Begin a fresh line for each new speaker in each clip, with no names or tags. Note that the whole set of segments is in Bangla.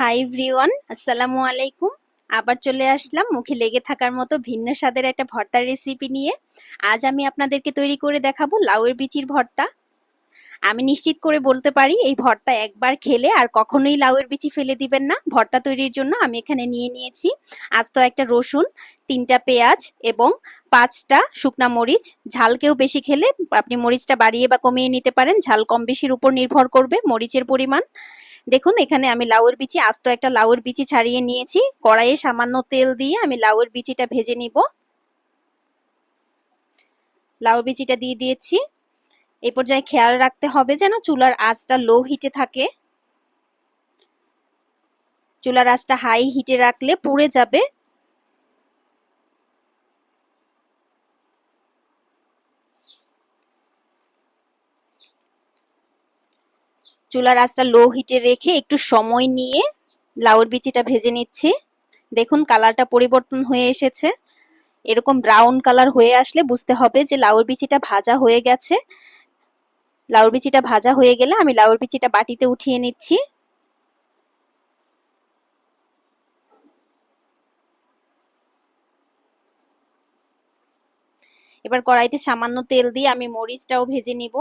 হাই এভরিওয়ান, আসসালামু আলাইকুম। আবার চলে আসলাম মুখে লেগে থাকার মতো ভিন্ন স্বাদের একটা ভর্তার রেসিপি নিয়ে। আজ আমি আপনাদেরকে তৈরি করে দেখাবো লাউয়ের বিচির ভর্তা। আমি নিশ্চিত করে বলতে পারি এই ভর্তা একবার খেলে আর কখনোই লাউয়ের বিচি ফেলে দিবেন না। ভর্তা তৈরির জন্য আমি এখানে নিয়েছি আস্ত একটা রসুন, 3টা পেঁয়াজ এবং 5টা শুকনা মরিচ। ঝাল কেউ বেশি খেলে আপনি মরিচটা বাড়িয়ে বা কমিয়ে নিতে পারেন, ঝাল কম বেশির উপর নির্ভর করবে মরিচের পরিমাণ। দেখুন এখানে আমি লাউয়ের বিচি, আস্ত একটা লাউয়ের বিচি ছাড়িয়ে নিয়েছি। কড়াইয়ে সামান্য তেল দিয়ে আমি লাউয়ের বিচিটা ভেজে নিব। লাউয়ের বিচিটা দিয়ে দিয়েছি। এই পর্যায়ে খেয়াল রাখতে হবে যেন চুলার আঁচটা লো হিটে থাকে। চুলার আঁচটা হাই হিটে রাখলে পুড়ে যাবে। চুলার আঁচটা লো হিটে রেখে একটু সময় নিয়ে লাউয়ের বিচিটা ভেজে নিচ্ছি। দেখুন কালারটা পরিবর্তন হয়ে এসেছে। এরকম ব্রাউন কালার হয়ে আসলে বুঝতে হবে যে লাউয়ের বিচিটা ভাজা হয়ে গেছে। লাউয়ের বিচিটা ভাজা হয়ে গেলে আমি লাউয়ের বিচিটা বাটিতে উঠিয়ে নিচ্ছি। এবার কড়াইতে সামান্য তেল দিয়ে আমি মরিচটাও ভেজে নিব।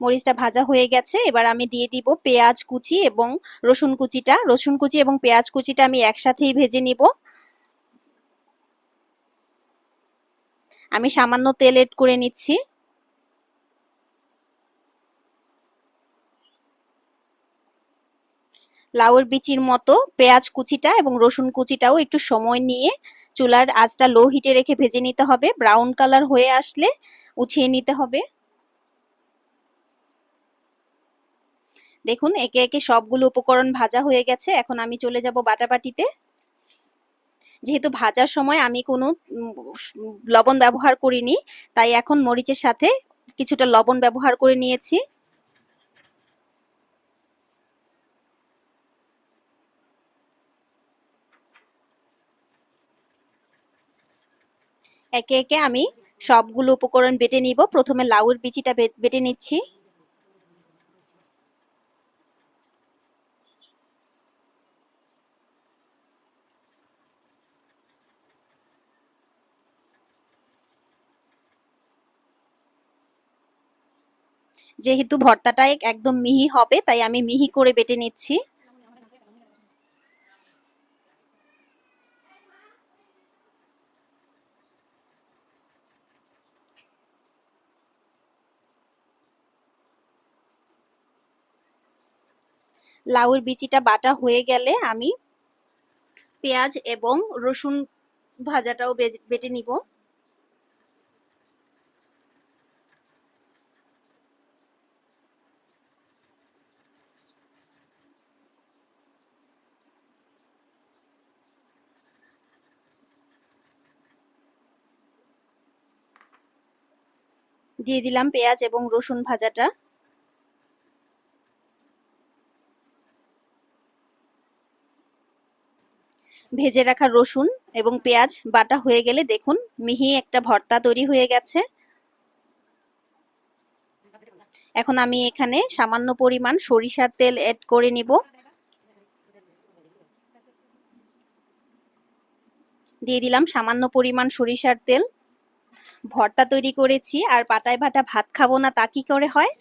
মরিচটা ভাজা হয়ে গেছে। এবার আমি দিয়ে দিব পেঁয়াজ কুচি এবং রসুন কুচিটা। রসুন কুচি এবং পেঁয়াজ কুচিটা আমি একসাথেই ভেজে নিব। আমি সামান্য তেল এড করে নিচ্ছি। লাউয়ের বিচির মতো পেঁয়াজ কুচিটা এবং রসুন কুচিটাও একটু সময় নিয়ে চুলার আঁচটা লো হিটে রেখে ভেজে নিতে হবে। ব্রাউন কালার হয়ে আসলে উঠিয়ে নিতে হবে। দেখুন একে একে সবগুলো উপকরণ ভাজা হয়ে গেছে। এখন আমি চলে যাব বাটাবাটিতে। যেহেতু ভাজার সময় আমি কোনো লবণ ব্যবহার করিনি, তাই এখন মরিচের সাথে কিছুটা লবণ ব্যবহার করে নিয়েছি। একে একে আমি সবগুলো উপকরণ বেটে নিব। প্রথমে লাউয়ের বিচিটা বেটে নিচ্ছি। যেহেতু ভর্তাটা একদম মিহি হবে তাই আমি মিহি করে বেটে নিচ্ছি। লাউয়ের বিচিটা বাটা হয়ে গেলে আমি পেঁয়াজ এবং রসুন ভাজাটাও বেটে নিব। দিয়ে দিলাম পেঁয়াজ এবং রসুন ভাজাটা। ভেজে রাখা রসুন এবং পেঁয়াজ বাটা হয়ে গেলে দেখুন মিহি একটা ভর্তা তৈরি হয়ে গেছে। এখন আমি এখানে সামান্য পরিমাণ সরিষার তেল এড করে নিব। দিয়ে দিলাম সামান্য পরিমাণ সরিষার তেল। ভর্তা তৈরি করেছি আর পাটায় বাটা ভাত খাবো না তা কি করে হয়।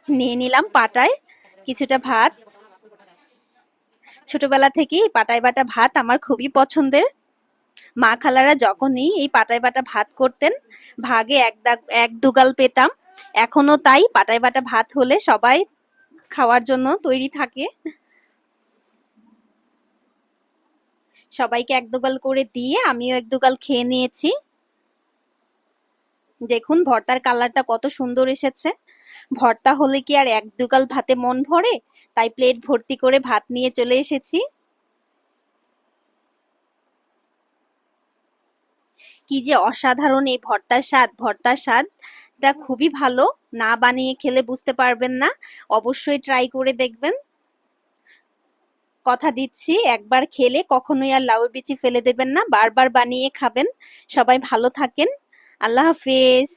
নিয়ে নিলাম পাটায় কিছুটা ভাত। ছোটবেলা থেকেই পাটায় বাটা ভাত আমার খুবই পছন্দের। মা খালারা যখনই এই পাটায় বাটা ভাত করতেন ভাগে এক দুগাল পেতাম। এখনো তাই পাটায় বাটা ভাত হলে সবাই খাওয়ার জন্য তৈরি থাকে। সবাইকে এক দুগাল করে দিয়ে আমিও এক দুগাল খেয়ে নিয়েছি। দেখুন ভর্তার কালারটা কত সুন্দর এসেছে। ভর্তা হলে কি আর এক দুগাল ভাতে মন ভরে, তাই প্লেট ভর্তি করে ভাত নিয়ে চলে এসেছি। কি যে অসাধারণ এই ভর্তার স্বাদ। ভর্তার স্বাদটা খুবই ভালো, না বানিয়ে খেলে বুঝতে পারবেন না। অবশ্যই ট্রাই করে দেখবেন। কথা দিচ্ছি একবার খেলে কখনোই আর লাউয়ের বিচি ফেলে দেবেন না, বারবার বানিয়ে খাবেন। সবাই ভালো থাকেন। আল্লাহ হাফেজ।